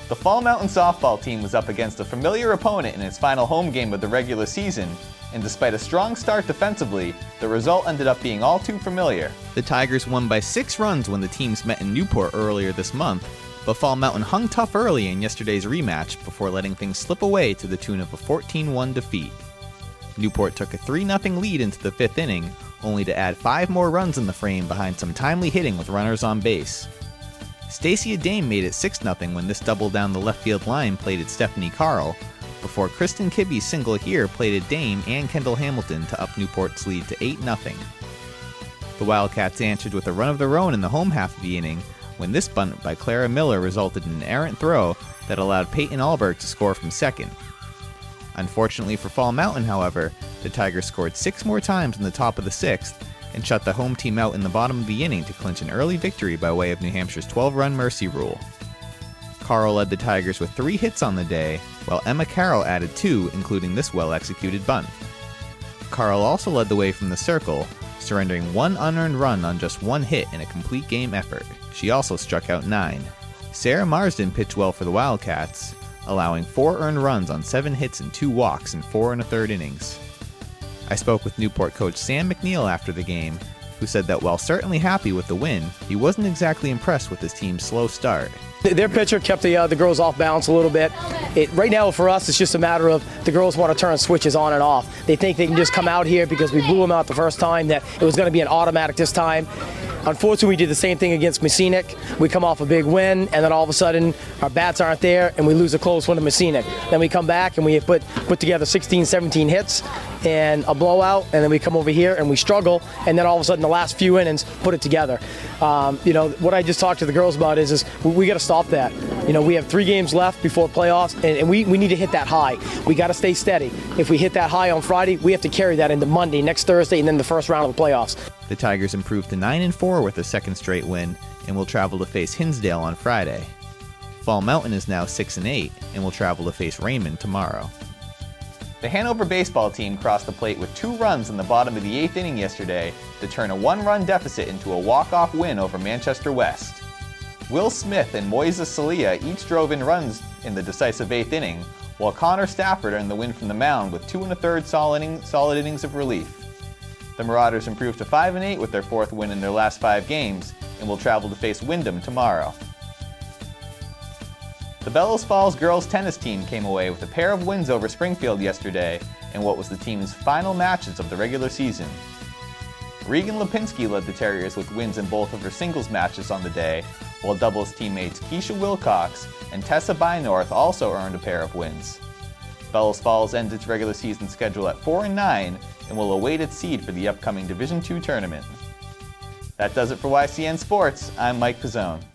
The Fall Mountain softball team was up against a familiar opponent in its final home game of the regular season, and despite a strong start defensively, the result ended up being all too familiar. The Tigers won by 6 runs when the teams met in Newport earlier this month, but Fall Mountain hung tough early in yesterday's rematch before letting things slip away to the tune of a 14-1 defeat. Newport took a 3-0 lead into the 5th inning, only to add 5 more runs in the frame behind some timely hitting with runners on base. Stacia Dame made it 6-0 when this double down the left field line plated Stephanie Carl, before Kristen Kibbe's single here plated Dame and Kendall Hamilton to up Newport's lead to 8-0. The Wildcats answered with a run of their own in the home half of the inning, when this bunt by Clara Miller resulted in an errant throw that allowed Peyton Alberg to score from second. Unfortunately for Fall Mountain, however, the Tigers scored 6 more times in the top of the 6th, and shut the home team out in the bottom of the inning to clinch an early victory by way of New Hampshire's 12-run mercy rule. Carl led the Tigers with 3 hits on the day, while Emma Carroll added 2, including this well-executed bunt. Carl also led the way from the circle, surrendering 1 unearned run on just 1 hit in a complete game effort. She also struck out 9. Sarah Marsden pitched well for the Wildcats, allowing 4 earned runs on 7 hits and 2 walks in 4 1/3 innings. I spoke with Newport coach Sam McNeil after the game, who said that while certainly happy with the win, he wasn't exactly impressed with his team's slow start. Their pitcher kept the girls off balance a little bit. Right now for us, it's just a matter of the girls want to turn switches on and off. They think they can just come out here because we blew them out the first time, that it was going to be an automatic this time. Unfortunately, we did the same thing against Messinic. We come off a big win, and then all of a sudden, our bats aren't there, and we lose a close one to Messinic. Then we come back, and we put together 16, 17 hits and a blowout, and then we come over here, and we struggle, and then all of a sudden, the last few innings, put it together. What I just talked to the girls about is we got to stop that. We have 3 games left before playoffs, and we need to hit that high. We got to stay steady. If we hit that high on Friday, we have to carry that into Monday, next Thursday, and then the first round of the playoffs. The Tigers improved to 9-4 with their 2nd straight win and will travel to face Hinsdale on Friday. Fall Mountain is now 6-8 and will travel to face Raymond tomorrow. The Hanover baseball team crossed the plate with 2 runs in the bottom of the 8th inning yesterday to turn a 1-run deficit into a walk-off win over Manchester West. Will Smith and Moises Salia each drove in runs in the decisive 8th inning, while Connor Stafford earned the win from the mound with 2 1/3 solid innings of relief. The Marauders improved to 5-8 with their 4th win in their last 5 games and will travel to face Wyndham tomorrow. The Bellows Falls girls tennis team came away with a pair of wins over Springfield yesterday in what was the team's final matches of the regular season. Regan Lipinski led the Terriers with wins in both of her singles matches on the day, while doubles teammates Keisha Wilcox and Tessa Bynorth also earned a pair of wins. Bellows Falls ends its regular season schedule at 4-9 and will await its seed for the upcoming Division II tournament. That does it for YCN Sports. I'm Mike Pizzone.